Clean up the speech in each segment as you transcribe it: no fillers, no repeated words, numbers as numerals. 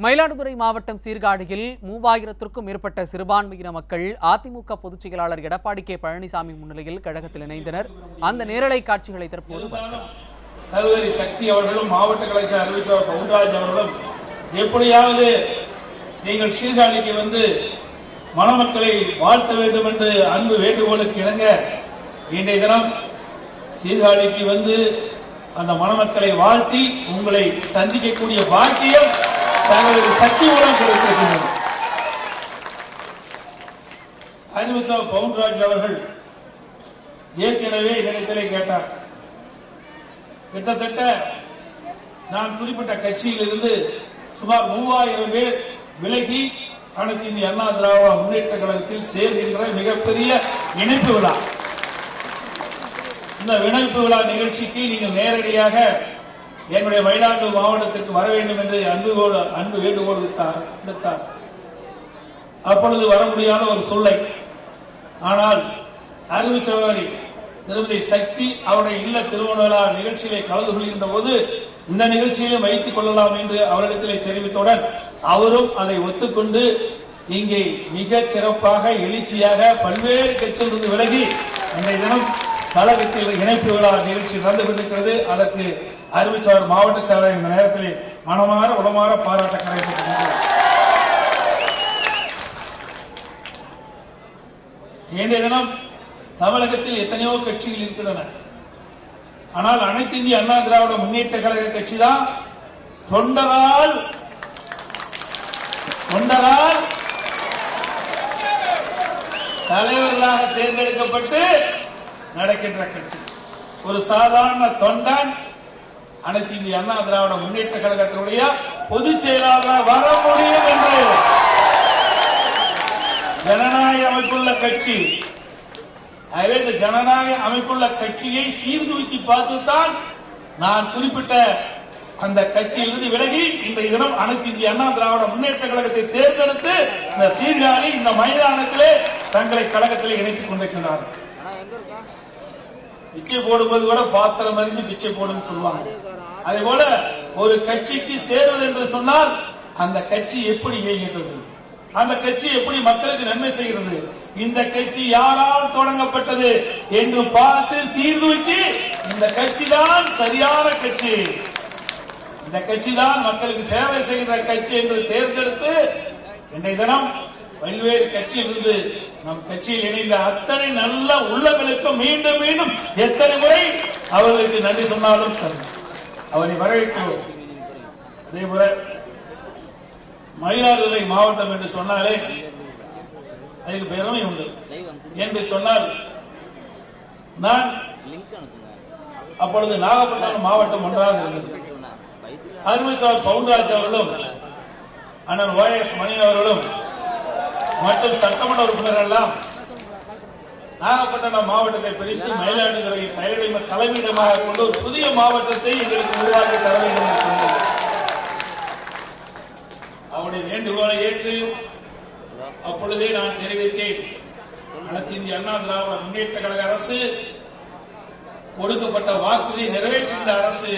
மயிலாடுதுறை மாவட்டம் சீர்காழியில் 3000த்திற்கும் மேற்பட்ட சிறுபான்மையின மக்கள் அதிமுக பொதுச் செயலாளர் எடப்பாடி கே பழனிசாமி முன்னிலையில் கழகத்தில் இணைந்தனர். அந்த நேரலை காட்சிகளை தற்போது சகோதரி சக்தி அவர்களும் மாவட்ட கலைஞர் அறிவிச்சவர் கவுண்டராஜ் அவர்களும் எப்படியாவது நீங்கள் சீர்காழிக்கு வந்து மணமக்களை வாழ்த்த வேண்டும் என்று அன்பு வேண்டுகோளுக்கு இணங்க இன்றைய தினம் சீர்காழிக்கு வந்து அந்த மணமக்களை வாழ்த்தி உங்களை சந்திக்கக்கூடிய பாக்கியம் தங்களது சக்தி மூலம் கிடைத்திருக்கின்றனர். அறிவிச்சவர் கவுண்டராஜ் அவர்கள் ஏற்கனவே என்னிடத்திலே கேட்டார். கிட்டத்தட்ட நான் குறிப்பிட்ட கட்சியில் இருந்து சுமார் 3000 பேர் விலகி அனைத்து இந்திய அண்ணா திராவிட முன்னேற்ற கழகத்தில் சேர்கின்ற மிகப்பெரிய இணைப்பு விழா. இந்த இணைப்பு விழா நிகழ்ச்சிக்கு நீங்கள் நேரடியாக என்னுடைய மயிலாடுதுறை மாவட்டத்திற்கு வர வேண்டும் என்று அன்பு வேண்டுகோள் விடுத்தார். அப்பொழுது வர முடியாத ஒரு சூழ்நிலை. ஆனால் அறிவிச்சவர் திருமதி சக்தி அவருடைய இல்ல திருமண விழா நிகழ்ச்சியிலே கலந்து கொள்கின்ற போது இந்த நிகழ்ச்சியிலும் வைத்துக் கொள்ளலாம் என்று அவரிடத்திலே தெரிவித்தவுடன் அவரும் அதை ஒத்துக்கொண்டு இங்கே மிக சிறப்பாக எழுச்சியாக பல்வேறு கட்சியிலிருந்து விலகி இன்றைய தினம் கழகத்தில் இணைப்பு விழா நிகழ்ச்சி நடந்து கொண்டிருக்கிறது. அதற்கு அறிவிச்சவர் மாவட்ட செயலாளர் இந்த நேரத்தில் மனமாற உளமாற பாராட்ட கிடைத்திருக்கிறார். இன்றைய தினம் தமிழகத்தில் எத்தனையோ கட்சிகள் இருக்கின்றன. ஆனால் அனைத்து இந்திய அண்ணா திராவிட முன்னேற்ற கழக கட்சி தான் தொண்டரால் தலைவர்களாக தேர்ந்தெடுக்கப்பட்டு நடக்கின்ற கட்சி. ஒரு சாதாரண தொண்டன் அனைத்து இந்திய அண்ணா திராவிட முன்னேற்ற கழகத்தினுடைய பொதுச் செயலாளராக வர முடியும் என்று ஜனநாயக அமைப்புள்ள கட்சி. ஆகவே இந்த ஜனநாயக அமைப்புள்ள கட்சியை சீர்தூக்கி பார்த்துத்தான் நான் குறிப்பிட்ட அந்த கட்சியிலிருந்து விலகி இன்றைய தினம் அனைத்து இந்திய அண்ணா திராவிட முன்னேற்ற கழகத்தை தேர்ந்தெடுத்து இந்த சீர்காழி இந்த மைதானத்திலே தங்களை கழகத்திலே இணைத்துக் கொண்டிருக்கிறார்கள். பிச்சை போடும்போது கூட பாத்திரம் அறிந்து பிச்சை போடும் சொல்லுவாங்க. அதே போல ஒரு கட்சிக்கு சேருவது என்று சொன்னால் அந்த கட்சி எப்படி இயங்குகிறது, அந்த கட்சி எப்படி மக்களுக்கு நன்மை செய்கிறது, இந்த கட்சி யாரால் தொடங்கப்பட்டது என்று பார்த்து சீர்தூக்கி இந்த கட்சி தான் சரியான கட்சி, இந்த கட்சி தான் மக்களுக்கு சேவை செய்கிற கட்சி என்று தேர்ந்தெடுத்து இன்றைய தினம் பல்வேறு கட்சியிலிருந்து நம் கட்சியில் இணைந்த அத்தனை நல்ல உள்ளங்களுக்கும் மீண்டும் மீண்டும் எத்தனை முறை அவர்களுக்கு நன்றி சொன்னாலும் அவரை வரவேற்கிறோம். அதேபோல மயிலாடுதுறை மாவட்டம் என்று சொன்னாலே அதுக்கு பெருமை உண்டு என்று சொன்னால் நான் அப்பொழுது நாகப்பட்டினம் மாவட்டம் ஒன்றாக இருந்தது. அறிவிச்சவர் கவுண்டராஜ் அவர்களும் அண்ணன் OS மணி அவர்களும் மற்றும் சட்டமன்ற உறுப்பினர்கள் எல்லாம் நாகப்பட்டினம் மாவட்டத்தை பிரித்து மயிலாடுதுறை தலைமையிடமாக கொண்டு ஒரு புதிய மாவட்டத்தை எங்களுக்கு உருவாக்கி தர வேண்டும் என்று சொன்னது. அவருடைய வேண்டுகோளை ஏற்று அப்பொழுதே நான் தெரிவித்தேன். அனைத்து இந்திய அண்ணா திராவிட முன்னேற்ற கழக அரசு கொடுக்கப்பட்ட வாக்குறுதியை நிறைவேற்றுகின்ற அரசு.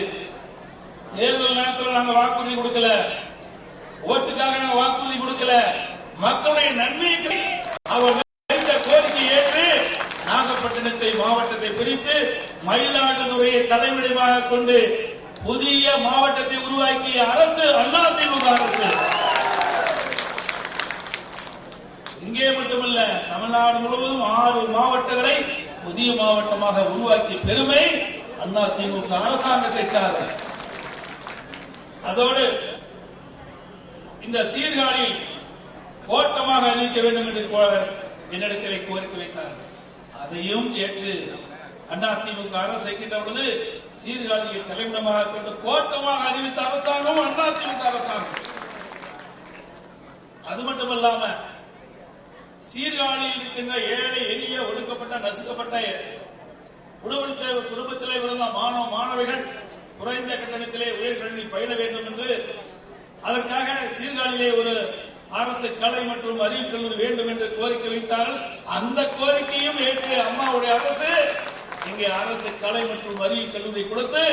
தேர்தல் நேரத்தில் நாங்கள் வாக்குறுதி கொடுக்கல, ஓட்டுக்காக நாங்கள் வாக்குறுதி கொடுக்கல, மக்களுடைய நன்மைக்கு அவர் கோரிக்கை ஏற்று நாகப்பட்டினத்தை மாவட்டத்தை பிரித்து மயிலாடுதுறையை தலைமையிடமாக கொண்டு புதிய மாவட்டத்தை உருவாக்கிய அரசு அதிமுக அரசு. இங்கே மட்டுமல்ல, தமிழ்நாடு முழுவதும் 6 மாவட்டங்களை புதிய மாவட்டமாக உருவாக்கிய பெருமை அதிமுக அரசாங்கத்தை சார்ந்த. அதோடு இந்த சீர்காழியில் கோட்டமாக அறிவிக்க வேண்டும் என்று என்னிடத்திலே கோரிக்கை வைத்தார். அதையும் ஏற்று அதிமுக அரசு செய்கின்ற பொழுது சீர்காழியை தலைமையிடமாக கொண்டு கோட்டமாக அறிவித்த அரசாங்கம் அதிமுக அரசாங்கம். அது மட்டுமல்லாம சீர்காழியில் இருக்கின்ற ஏழை எளிய ஒடுக்கப்பட்ட நசுக்கப்பட்ட குடும்பத்திலே இருந்த மாணவ மாணவிகள் குறைந்த கட்டணத்திலே உயர்கல்வியில் பயில வேண்டும் என்று அதற்காக சீர்காழியிலே ஒரு அரசு கலை மற்றும் அறிவியல் கல்லூரி வேண்டும் என்று கோரிக்கை வைத்தார்கள். அந்த கோரிக்கையும் ஏற்று அம்மாவுடைய அரசு இங்கே அரசு கலை மற்றும் அறிவியல் கல்லூரி கொடுத்து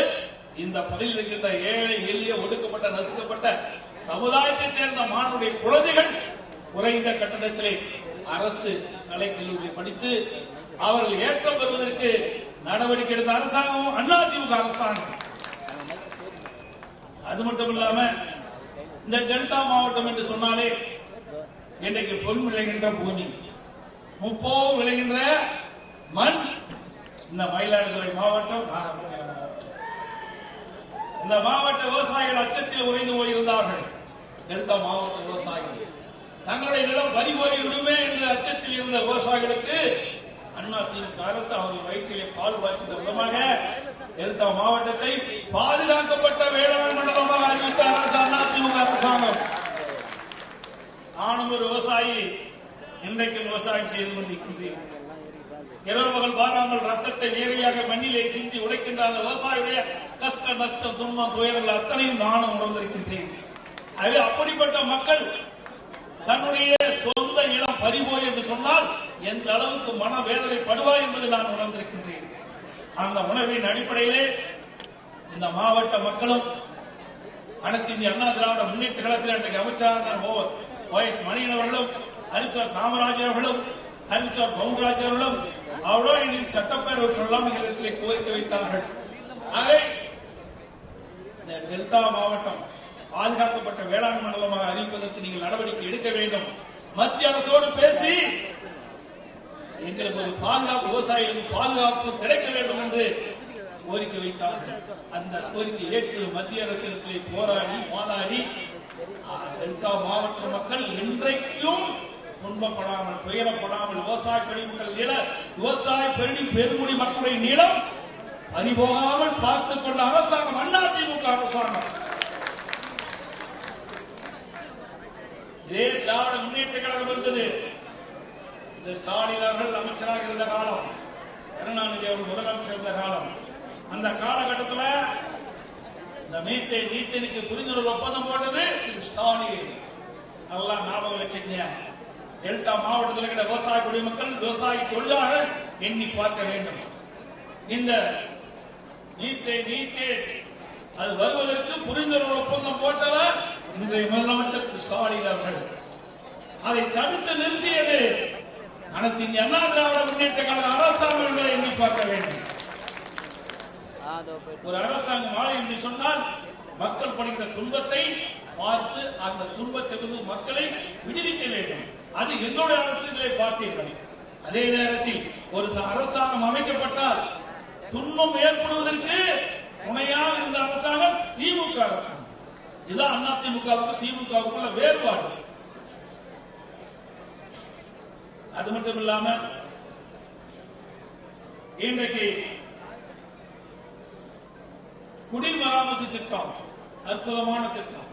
இந்த பகுதியில் இருக்கின்ற ஏழை எளிய ஒடுக்கப்பட்ட நசுக்கப்பட்ட சமுதாயத்தைச் சேர்ந்த மாணவருடைய குழந்தைகள் குறைந்த கட்டணத்திலே அரசு கலைக்கல்லூரியை படித்து அவர்கள் ஏற்றம் பெறுவதற்கு நடவடிக்கை எடுத்த அரசாங்கம் அதிமுக அரசாங்கம். அது மட்டும் இல்லாம இந்த டெல்டா மாவட்டம் என்று சொன்னாலே இன்றைக்கு பொன் விளைகின்ற பூமி, முப்போகம் விளைகின்ற மண் இந்த மயிலாடுதுறை மாவட்டம். இந்த மாவட்ட விவசாயிகள் அச்சத்தில் உறைந்து போயிருந்தார்கள். டெல்டா மாவட்ட விவசாயிகள் தங்களுடைய நிலம் வரி விடுமே என்று அச்சத்தில் இருந்த விவசாயிகளுக்கு அதிமுக அரசு அவர்கள் வயிற்றிலே பால் பார்க்கின்ற விதமாக டெல்டா மாவட்டத்தை பாதுகாக்கப்பட்ட வேளாண் மண்டலமாக அறிவித்த அரசு அதிமுக அரசாங்கம். நானும் ஒரு விவசாயி, இன்றைக்கு விவசாயம் செய்து கொண்டிருக்கின்றேன். இரவு பகல் பாராமல் ரத்தத்தை நேரடியாக மண்ணிலே சிந்தி உடைக்கின்ற அந்த விவசாயியுடைய கஷ்ட நஷ்டம் துன்பம் துயரங்கள் அத்தனையும் நானும் உணர்ந்திருக்கின்றேன். அது அப்படிப்பட்ட மக்கள் தன்னுடைய சொந்த இடம் பறிபோய் என்று சொன்னால் எந்த அளவுக்கு மனவேதனைப்படுவார் என்பதை நான் உணர்ந்திருக்கின்றேன். அந்த உணர்வின் அடிப்படையிலே இந்த மாவட்ட மக்களும் அனைத்து இந்திய அண்ணா திராவிட முன்னேற்ற கழகத்தில் இன்றைக்கு அமைச்சர் OS மணியன் அவர்களும், அறிவிச்சார் காமராஜர் அவர்களும், அறிவிச்சார் பவுன்ராஜ் அவர்களும் அவரோடு சட்டப்பேரவைக்கெல்லாம் இடத்திலே கோரிக்கை வைத்தார்கள். ஆகவே இந்த டெல்டா மாவட்டம் பாதுகாக்கப்பட்ட வேளாண் மண்டலமாக அறிவிப்பதற்கு நீங்கள் நடவடிக்கை எடுக்க வேண்டும். மத்திய அரசோடு பேசி எங்களுக்கு ஒரு பாதுகாப்பு, விவசாயிகளுக்கு பாதுகாப்பு கிடைக்க வேண்டும் என்று கோரிக்கை வைத்தார்கள். அந்த கோரிக்கை ஏற்று மத்திய அரசிடத்திலே போராடி வாதாடி டெல்டா மாவட்ட மக்கள் இன்றைக்கும் துன்பப்படாமல் துயரப்படாமல் விவசாய பெருங்குடி மக்களுடைய நிலம் பறிபோகாமல் பார்த்துக் கொண்ட அரசாங்கம் அதிமுக அரசாங்கம். இதே திராவிட முன்னேற்ற கழகம் இருந்தது. இந்த ஸ்டாலின் அவர்கள் அமைச்சராக இருந்த காலம், கருணாநிதி அவர்கள் முதலமைச்சர் இருந்த காலம், அந்த காலகட்டத்தில் இந்த மீத்தேனுக்கு புரிந்துணர்வு ஒப்பந்தம் போட்டது ஸ்டாலின். நல்லா ஞாபகம் வச்சுங்க. டெல்டா மாவட்டத்தில் இருக்கிற விவசாய குடிமக்கள், விவசாய தொழிலாளர் எண்ணி பார்க்க வேண்டும். இந்த மீத்தேன் அது வருவதற்கு புரிந்துணர்வு ஒப்பந்தம் போட்டவர் இன்றைய முதலமைச்சர் ஸ்டாலின் அவர்கள். அதை தடுத்து நிறுத்தியது அனைத்து இந்திய அண்ணா திராவிட முன்னேற்ற கழக அரசாங்கம் என்பதை எண்ணி பார்க்க வேண்டும். ஒரு அரசாங்கம் ஆலை என்று சொன்னால் மக்கள் படுகிற துன்பத்தை பார்த்து அந்த துன்பத்திலிருந்து மக்களை விடுவிக்க வேண்டும். அது எங்களுடைய அரசியலை பார்த்தீர்கள். அதே நேரத்தில் ஒரு அரசாங்கம் அமைக்கப்பட்டால் துன்பம் ஏற்படுவதற்கு துணையாக இருந்த அரசாங்கம் திமுக அரசாங்கம். இதுதான் அதிமுகவுக்கு திமுகவுக்குள்ள வேறுபாடு. அது மட்டும் இல்லாம இன்றைக்கு குடிமராமத்து திட்டம் அற்புதமான திட்டம்.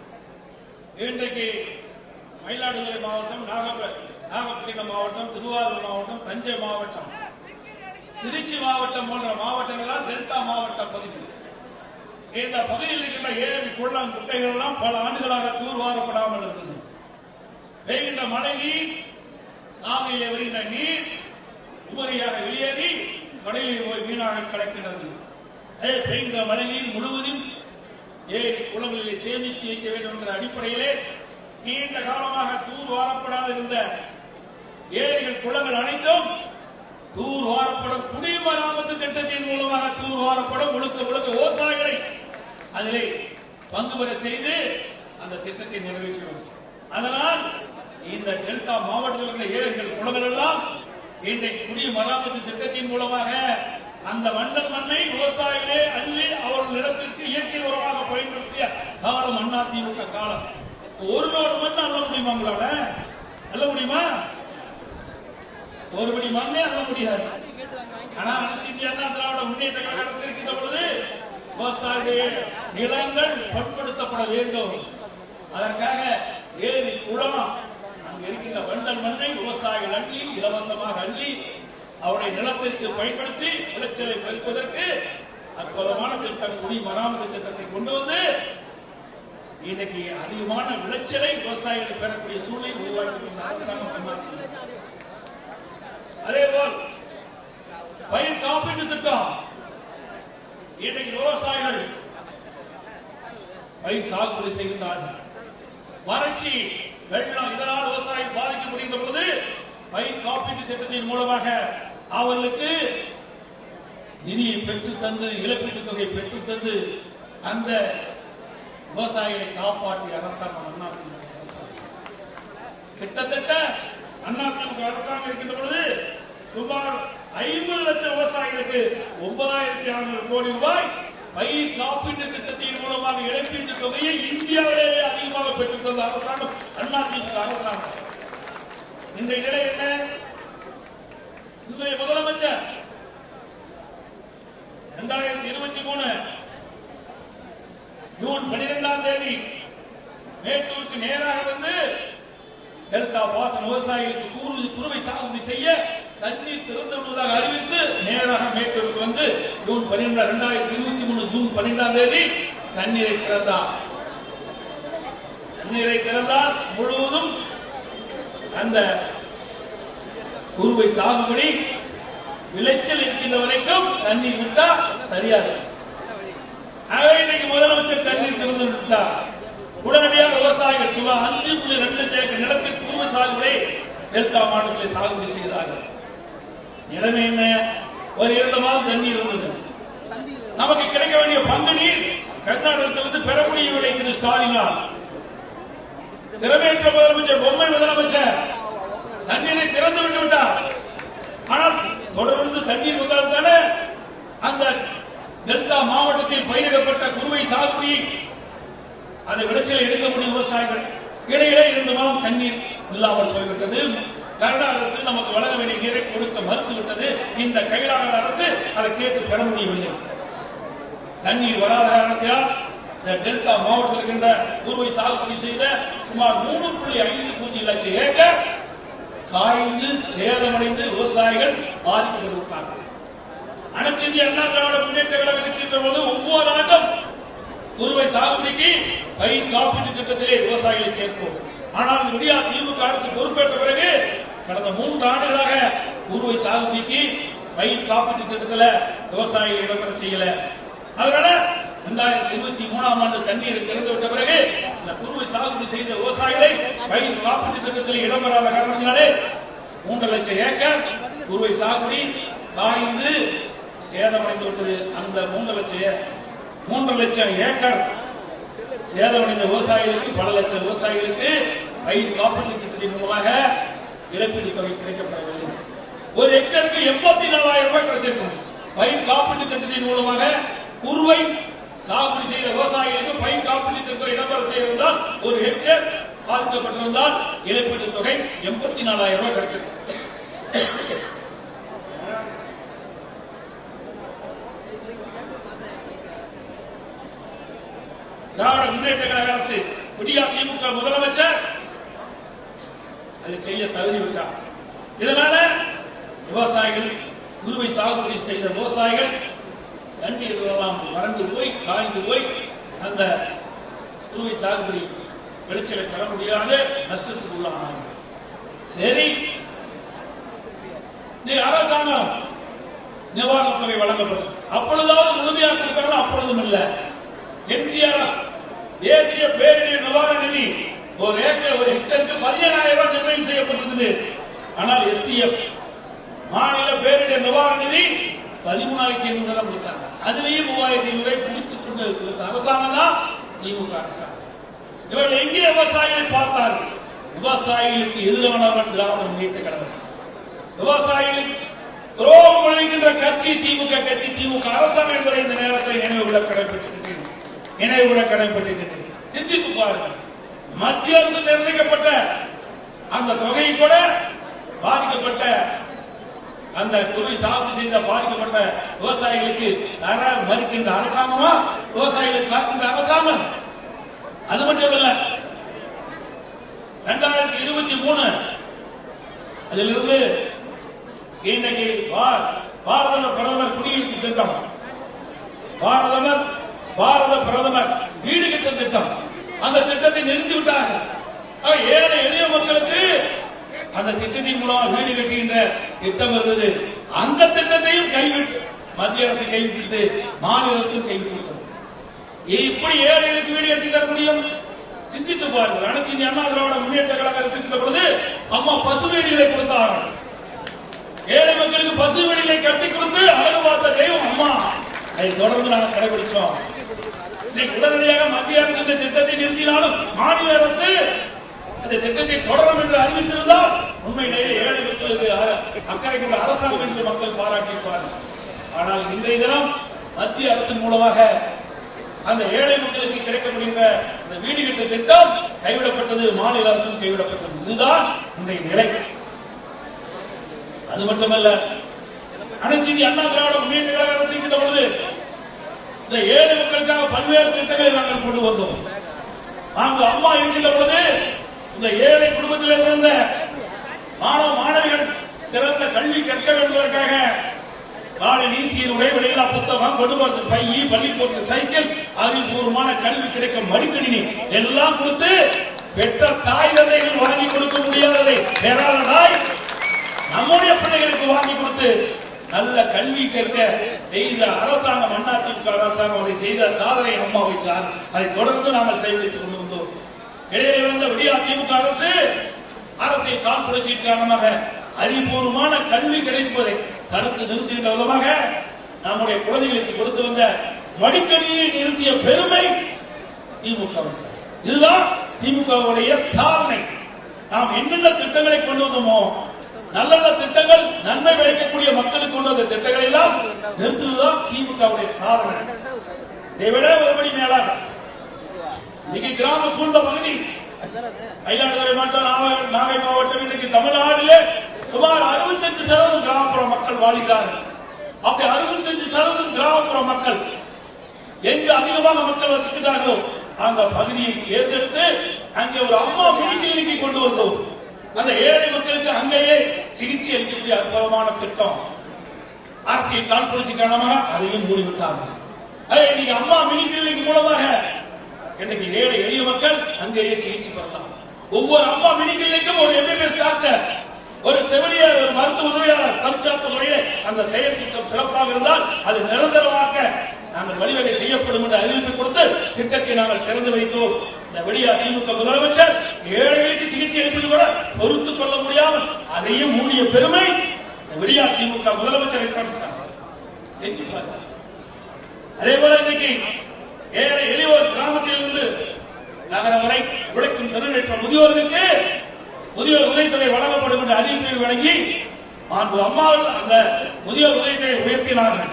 இன்றைக்கு மயிலாடுதுறை மாவட்டம், நாகப்பட்டினம் மாவட்டம், திருவாரூர் மாவட்டம், தஞ்சை மாவட்டம், திருச்சி மாவட்டம் போன்ற மாவட்டங்கள் டெல்டா மாவட்ட பகுதி. இந்த பகுதியில் இருக்கின்ற ஏரி குளம் குட்டைகள் எல்லாம் பல ஆண்டுகளாக தூர்வாரப்படாமல் இருந்தது. பெய்கின்ற மழை நீர், நாகையிலே வருகின்ற நீர் உபரியாக வெளியேறி கடலில் போய் வீணாக கலக்கின்றது. பெய்கின்ற மழை நீர் முழுவதும் ஏரி குளங்களிலே சேமித்து வைக்க வேண்டும் என்ற அடிப்படையிலே நீண்ட காலமாக தூர்வாரப்படாத இருந்த ஏரிகள் குளங்கள் அனைத்தும் தூர்வாரப்படும் குடிமராமத்து திட்டத்தின் மூலமாக தூர்வாரப்படும். முழுக்க முழுக்க விவசாயிகளை அதிலே பங்கு பெற செய்து அந்த திட்டத்தை நிறைவேற்றினோம். அதனால் இந்த டெல்டா மாவட்டத்தில் உள்ள ஏரிகள் குளங்கள் எல்லாம் இன்றைக்கு குடிமராமத்து திட்டத்தின் மூலமாக அந்த மண்டல் மண்ணை விவசாயிகளே அள்ளி அவர்கள் நிலத்திற்கு இயற்கை உரமாக பயன்படுத்திய காலம் அதிமுக காலம். ஒரு லோடு மண் அள்ள முடியுமா? உங்களால அள்ள முடியுமா? ஒருபடி மண்ணே அள்ள முடியாது. ஆனா அனைத்து இந்திய அண்ணா திராவிட முன்னேற்ற கழக அரசு இருக்கின்ற பொழுது விவசாய நிலங்கள் பண்படுத்தப்பட வேண்டும். அதற்காக ஏரி குளம் அங்கு இருக்கின்ற வண்டல் மண்ணை விவசாயிகள் அள்ளி இலவசமாக அள்ளி அவருடைய நிலத்திற்கு பயன்படுத்தி விளைச்சலை பெருப்பதற்கு அற்புதமான திட்டம் குடிமராமத்து திட்டத்தை கொண்டு வந்து இன்னைக்கு அதிகமான விளைச்சலை விவசாயிகள் பெறக்கூடிய சூழ்நிலை உருவாக்கியிருக்கின்ற அரசாங்கம். அதேபோல் பயிர் காப்பீட்டு திட்டம். இன்னைக்கு விவசாயிகள் பயிர் சாகுபடி செய்கின்றார்கள். வறட்சி, வெள்ளம் இதனால் விவசாயம் பாதிக்கப்படுகின்ற பொழுது பயிர் காப்பீட்டு திட்டத்தின் மூலமாக அவர்களுக்கு நிதியை பெற்றுத் தந்து, இழப்பீட்டுத் தொகை பெற்றுத் தந்து அந்த விவசாயிகளை காப்பாற்றிய அரசாங்கம் அதிமுக அரசாங்கம். கிட்டத்தட்ட அதிமுக அரசாங்கம் இருக்கின்ற பொழுது சுமார் 50 லட்சம் விவசாயிகளுக்கு 9,600 கோடி ரூபாய் பயிர் காப்பீட்டு திட்டத்தின் மூலமாக இழப்பீட்டு தொகையை இந்தியாவிலேயே அதிகமாக பெற்றுத் தந்த அரசாங்கம் அதிமுக அரசாங்கம். இன்றைய நிலை என்ன? இன்றைய முதலமைச்சர் 2023 ஜூன் 12ஆம் தேதி மேட்டூருக்கு நேராக வந்து டெல்டா பாசன விவசாயிகளுக்கு குறுவை சாகுபடி செய்ய தண்ணீர் திறந்து விடுவதாக அறிவித்து நேராக மேட்டூருக்கு வந்து ஜூன் 2023 ஜூன் 12ஆம் தேதி தண்ணீரை திறந்தார். தண்ணீரை திறந்தால் முழுவதும் அந்த குறுவை சாகுபடி விளைச்சல் இருக்கின்ற வரைக்கும் தண்ணீர் விட்டா சரியாது. இன்னைக்கு முதலமைச்சர் தண்ணீர் திறந்து விட்டார். உடனடியாக விவசாயிகள் சுமார் 5.2 ஏக்கர் நிலத்தில் குறுவை சாகுபடி டெல்டா மாவட்டத்தில் சாகுபடி செய்தார்கள். நிலைமை என்ன? ஒரு 2 மாதம் தண்ணீர் இருந்தது. நமக்கு கிடைக்க வேண்டிய பங்கு நீர் கர்நாடகத்திலிருந்து பெற முடியவில்லை. திரு ஸ்டாலினால் திறமையற்ற முதலமைச்சர், பொம்மை முதலமைச்சர் தண்ணீரை திறந்து விட்டு விட்டார். ஆனால் தொடர்ந்து தண்ணீர் வந்தால் தானே அந்த டெல்டா மாவட்டத்தில் பயிரிடப்பட்ட குறுவை சாகுபடி அதை விளைச்சல் எடுக்க முடியும் விவசாயிகள். இடையிலே 2 மாதம் தண்ணீர் இல்லாமல் போய்விட்டது. கர்நாடக அரசு நமக்கு வழங்க வேண்டிய நீரை கொடுக்க மறுத்துவிட்டது. இந்த கைலாக அரசு அதை கேட்டு பெற முடியவில்லை. தண்ணீர் வராத காரணத்தினால் டெல்டா மாவட்டத்தில் இருக்கின்ற குறுவை சாகுபடி செய்த சுமார் 3.50 லட்சம் ஏக்கர் காய்ந்து சேதமடைந்து விவசாயிகள் பாதிக்கப்பட்டிருக்கிறார்கள். அனைத்து இந்திய அண்ணா திராவிட முன்னேற்ற கழகம் இருக்கின்ற போது ஒவ்வொரு ஆண்டும் குறுவை சாகுபடிக்கு பயிர் காப்பீட்டு திட்டத்திலே விவசாயிகளை சேர்ப்போம். ஆனால் விடியா திமுக அரசு பொறுப்பேற்ற பிறகு கடந்த 3 ஆண்டுகளாக குறுவை சாகுபடிக்கு பயிர் காப்பீட்டு திட்டத்தில் விவசாயிகள் இடம்பெற செய்யல. அதனால 2023ஆம் ஆண்டு தண்ணீரை திறந்துவிட்ட பிறகு இந்த குறுவை சாகுபடி செய்த விவசாயிகளை பயிர் காப்பீட்டு திட்டத்தில் இடம்பெறாத காரணத்தினாலே 3 லட்சம் ஏக்கர் குறுவை சாகுபடி காய்ந்து சேதமடைந்து விட்டது. அந்த 3 லட்சம் ஏக்கர் சேதமடைந்த விவசாயிகளுக்கு, பல லட்சம் விவசாயிகளுக்கு பயிர் காப்பீட்டு திட்டத்தின் மூலமாக இழப்பீடு தொகை கிடைக்கப்படவில்லை. ஒரு ஹெக்டருக்கு 84,000 ரூபாய் கிடைச்சிருக்கும். பயிர் காப்பீட்டு திட்டத்தின் மூலமாக குறுவை சாகுபடி செய்த விவசாயிகளுக்கு பயிர் காப்பீட்டு திட்டத்தில் இடம்பெற செய்திருந்தால் ஒரு ஹெக்டேர் பாதிக்கப்பட்டிருந்தால் இழப்பீட்டு தொகை 84,000 ரூபாய் கிடைச்சிருக்கும். திராவிட முன்னேற்ற கழக அரசு, விடியா திமுக முதலமைச்சர் அதை செய்ய தவறிவிட்டார். இதனால விவசாயிகள், குறுவை சாகுபடி செய்த விவசாயிகள் தண்ணீர் எல்லாம் வறண்டு போய் காய்ந்து போய் அந்த குறுவை சாகுபடி விளைச்சலை பெற முடியாத நஷ்டத்துக்கு உள்ளானாங்க. சரி, அரசாங்கம் நிவாரணத் தொகை வழங்கப்பட்டது. அப்பொழுதாவது முழுமையாக கொடுத்தாங்க, அப்பொழுதும் இல்ல. என்டிஆர் தேசிய பேரிடர் நிவாரண நிதி ஒரு ஹெக்டருக்கு 17,000 ரூபாய் நிர்ணயம் செய்யப்பட்டிருந்தது. ஆனால் எஸ்டிஎஃப் மாநில பேரிடர் நிவாரண நிதி 13,500 தான் கொடுத்தாங்க. அதுலேயும் 3,500 ரூபாய் கொடுத்துக் கொண்டு கொடுத்த அரசாங்கம் தான் திமுக அரசாங்கம். இவர்கள் எங்கே விவசாயிகளை பார்த்தார்கள்? விவசாயிகளுக்கு எதிரானவர்கள் திராவிட முன்னேற்ற கழகம். விவசாயிகளுக்கு துரோகம் விளைகின்ற கட்சி திமுக கட்சி, திமுக அரசாங்கம் என்பதை இந்த நேரத்தில் நினைவுகூட கடமைப்பட்டிருக்கின்றன. சிந்தித்து பாருங்கள். மத்திய அரசு நிர்ணயிக்கப்பட்ட அந்த தொகை கூட பாதிக்கப்பட்ட அந்த குறுவை சாகுபடி செய்த பாதிக்கப்பட்ட விவசாயிகளுக்கு தர மறுக்கின்ற அரசாங்கமா, விவசாயிகளுக்கு காக்கின்ற அரசாங்கம்? அது மட்டுமல்ல, 2023 அதிலிருந்து இன்னைக்கு பாரத பிரதமர் குடியிருப்பு திட்டம், பாரத பிரதமர் வீடு கட்டும் திட்டம், அந்த திட்டத்தை நிறுத்திவிட்டார்கள். ஏழை எளிய மக்களுக்கு அந்த திட்டத்தின் மூலமாக வீடு கட்டுகின்ற திட்டம் இருந்தது. அந்த திட்டத்தையும் கைவிட்டு மத்திய அரசு கைவிட்டு மாநில அரசு கைவிட்டு. இப்படி ஏழைகளுக்கு வீடு கட்டி தர முடியும்? சிந்தித்து பாருங்கள். அனைத்து இந்திய அண்ணா திராவிட முன்னேற்ற கழக அரசு இருந்த பொழுது அம்மா பசு வீடுகளை கொடுத்தார்கள். ஏழை மக்களுக்கு பசு வீடுகளை கட்டி கொடுத்து அழகு பார்த்த தெய்வம் அம்மா. அதை தொடர்ந்து நாங்கள் கடைபிடிச்சோம். இன்னைக்கு உடனடியாக மத்திய அரசு இந்த திட்டத்தை நிறுத்தினாலும் மாநில அரசு இந்த திட்டத்தை தொடரும் என்று அறிவித்திருந்தால் உண்மையிலேயே ஏழை மக்களுக்கு அக்கறை கொண்ட அரசாங்கம் என்று மக்கள் பாராட்டியிருப்பார்கள். ஆனால் இன்றைய தினம் மத்திய அரசின் மூலமாக அந்த ஏழை மக்களுக்கு கிடைக்கப்படுகின்ற இந்த வீடு கட்டு திட்டம் கைவிடப்பட்டது, மாநில அரசும் கைவிடப்பட்டது. இதுதான் இன்றைய நிலை. அது மட்டுமல்ல, அனைத்து இந்திய அண்ணா திராவிட முன்னேற்ற கழக அரசு இருக்கின்ற பொழுது இந்த ஏழை மக்களுக்காக பல்வேறு திட்டங்களை நாங்கள் கொண்டு வந்தோம். நாங்கள் அம்மா இருக்கின்ற பொழுது இந்த ஏழை குடும்பத்தில் இருந்த மாணவ மாணவிகள் சிறந்த கல்வி கற்க வேண்டுவதற்காக காலை நீசீர் உடை விலையில்லா புத்தகம், கொண்டு போறது பையி, பள்ளிக்கூட சைக்கிள், அறிவுபூர்வமான கல்வி கிடைக்க மடிக்கணினி எல்லாம் கொடுத்து பெற்ற தாய் தந்தைகள் வாங்கி கொடுக்க முடியாததை பெறாததாய் நம்முடைய பிள்ளைகளுக்கு வாங்கி கொடுத்து நல்ல கல்வி கற்க செய்த அரசாங்கம் அதிமுக அரசாங்கம். அதை செய்த சாதனை அம்மாவை சார். அதை தொடர்ந்து நாங்கள் செயல்படுத்திக் கொண்டு வந்தோம். இடையே வந்த விடியா திமுக அரசு அரசியல் கால் புரட்சியின் காரணமாக அறிவுபூர்வமான கல்வி கிடைப்பதை தடுத்து நிறுத்துகின்ற விதமாக நம்முடைய குழந்தைகளுக்கு கொடுத்து வந்த மடிக்கணியை நிறுத்திய பெருமை திமுக அரசு. இதுதான் திமுகவுடைய சாதனை. நாம் என்னென்ன திட்டங்களை கொண்டு வந்தோமோ, நல்ல நல்ல திட்டங்கள், நன்மை விளைக்கக்கூடிய மக்களுக்கு கொண்டு வந்த திட்டங்களை எல்லாம் நிறுத்துவதுதான் திமுகவுடைய சாதனை. இதைவிட ஒருபடி மேலாக இன்னைக்கு கிராம சூழ்ந்த பகுதி மயிலாடுதுறை மாவட்டம், நாகை மாவட்டம், இன்னைக்கு தமிழ்நாட்டிலே சுமார் 65% கிராமப்புற மக்கள் வாழ்கிறார்கள். அப்படி 65% கிராமப்புற மக்கள் எங்கு அதிகமாக மக்கள் வசிக்கிறார்களோ அந்த பகுதியை தேர்ந்தெடுத்து அங்கே ஒரு அம்மா மினி கிளினிக்கை கொண்டு வந்தோம். அந்த ஏழை மக்களுக்கு அங்கேயே சிகிச்சை அளிக்கக்கூடிய அற்புதமான திட்டம். அரசியல் காழ்ப்புணர்ச்சி காரணமாக அதையும் மூடிவிட்டார்கள். இன்னைக்கு அம்மா மினி கிளினிக் மூலமாக இன்னைக்கு ஏழை எளிய மக்கள் அங்கேயே சிகிச்சை பெறலாம். ஒவ்வொரு அம்மா மினி கிளினிக்கும் ஒரு MBBS டாக்டர், ஒரு செவிலியர், ஒரு மருத்துவ உதவியாளர் பரிச்சார்த்த முறையிலே அந்த செயல் திட்டம் சிறப்பாக இருந்தால் அது நிரந்தரமாக நாங்கள் வழிவகை செய்யப்படும் என்று அறிவிப்பு கொடுத்து திட்டத்தை நாங்கள் திறந்து வைத்தோம். இந்த விடியா திமுக முதலமைச்சர் ஏழைகளுக்கு சிகிச்சை அளிப்பது கூட பொறுத்துக் கொள்ள முடியாமல் அதையும் மூடிய பெருமை விடியா திமுக முதலமைச்சரை செஞ்சிருப்பாங்க. அதே போல இன்னைக்கு ஏழை எளியோர் கிராமத்தில் இருந்து நகரம் வரை உழைக்கும் தெருவேற்ற முதியோர்களுக்கு முதியோர் உதவித்தொகை வழங்கப்படும் என்ற அறிவிப்பை வழங்கி அம்மாவில் அந்த முதியோர் உதவித்தொகை உயர்த்தினார்கள்.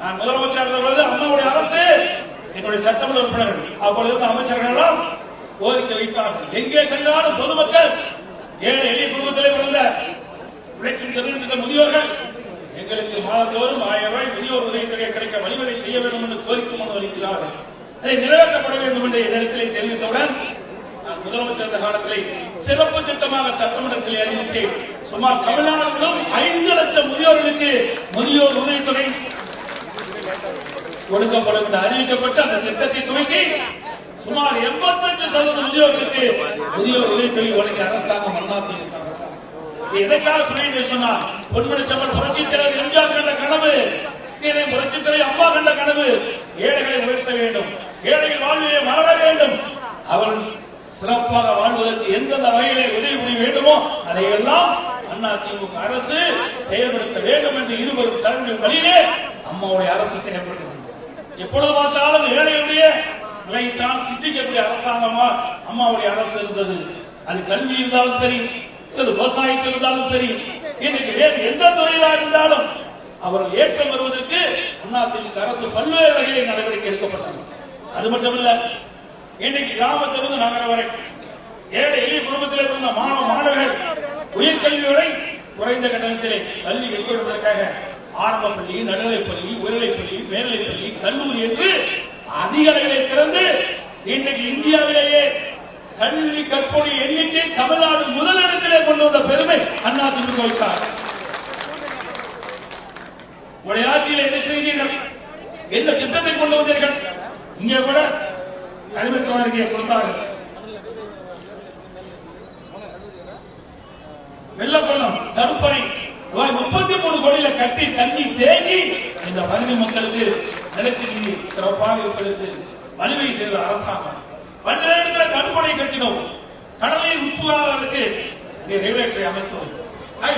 நான் முதலமைச்சர் இருந்தபொழுது அம்மாவுடைய அரசு எங்களுடைய சட்டமன்ற உறுப்பினர்கள் அப்பொழுது இருந்த அமைச்சர்கள் எல்லாம் கோரிக்கை வைத்தார்கள். எங்கே சென்றாலும் பொதுமக்கள் ஏழை எளிய குடும்பத்திலே பிறந்த உழைக்கும் தெருவேற்ற முதியோர்கள் எங்களுக்கு மாதந்தோறும் 1000 ரூபாய் முதியோர் உதவித்தொகை கிடைக்க வழிவகை செய்ய வேண்டும் என்று கோரிக்கை மனு அளிக்கிறார்கள். அதை நிறைவேற்றப்பட வேண்டும் என்று என்னிடத்திலே தெரிவித்தவுடன் முதலமைச்சர் காலத்திலே சிறப்பு திட்டமாக சட்டமன்றத்தில் அறிவித்தேன். சுமார் தமிழ்நாடு 5 லட்சம் முதியோர்களுக்கு முதியோர் உதவித்தொகை கொடுக்கப்படும் என்று அறிவிக்கப்பட்டு அந்த திட்டத்தை துவக்கி சுமார் 85% முதியோர்களுக்கு முதியோர் உதவித்தொகை வழங்கிய அரசாங்கம் அதிமுக அரசாங்கம். எதற்காக சொல்லிட்டு சொன்னார்? பொன்மனச்செம்மல் புரட்சித் தலைவர் எம்ஜிஆர் கண்ட கனவு, இதை புரட்சித் தலைவர் அம்மா கண்ட கனவு, ஏழைகளை உயர்த்த வேண்டும், ஏழைகள் வாழ்விலே மலர வேண்டும், அவர்கள் சிறப்பாக வாழ்வதற்கு எந்தெந்த வகையிலே உதவி புரிய வேண்டுமோ அதையெல்லாம் அதிமுக அரசு செயல்படுத்த வேண்டும் என்று இருவரும் தலைவர்கள் வழியிலே அம்மாவுடைய அரசு செயல்படுகிறது. எப்பொழுது பார்த்தாலும் ஏழைகளுடைய நிலைத்தான் சிந்திக்கக்கூடிய அரசாங்கமா அம்மாவுடைய அரசு இருந்தது. அது கல்வி இருந்தாலும் சரி, விவசாயத்தில் இருந்தாலும் சரி, இன்னைக்கு வேறு எந்த துறையிலாக இருந்தாலும் அவர்கள் ஏற்றம் வருவதற்கு அதிமுக அரசு பல்வேறு வகையில் நடவடிக்கை எடுக்கப்பட்டது. அது மட்டுமல்ல, இன்னைக்கு கிராமத்திலிருந்து நகரம் வரை ஏழை எளிய குடும்பத்திலே பிறந்த மாணவ மாணவர்கள் உயர்கல்விகளை குறைந்த கட்டணத்திலே கல்வி எடுப்பதற்காக ஆரம்ப பள்ளி, நடுநிலைப்பள்ளி, உயர்நிலைப்பள்ளி, மேல்நிலைப்பள்ளி, கல்லூரி என்று அதிக அளவிலே திறந்து இன்றைக்கு இந்தியாவிலேயே கல்வி கற்போடைய எண்ணிக்கை தமிழ்நாடு முதலிடத்திலே கொண்டு வந்த பெருமை அதிமுக வச்சார். உடைய ஆட்சியில் என்ன செய்தீர்கள்? என்ன திட்டத்தை கொண்டு வந்தீர்கள்? இங்கே கூட கனிம சோதனையை கொடுத்தார்கள். வெள்ளப்பள்ளம் தடுப்பணை ரூபாய் 33 கோடியில கட்டி தண்ணி தேங்கி இந்த பகுதி மக்களுக்கு நிலத்தடி நீர் சிறப்பாக இருப்பதற்கு வழிவகை செய்த அரசாங்கம். பல்வேறு தடுப்பணை கட்டினோம். கடலில் உட்புகாதவர்களுக்கு ரெகுலேட்டரை அமைத்தோம்.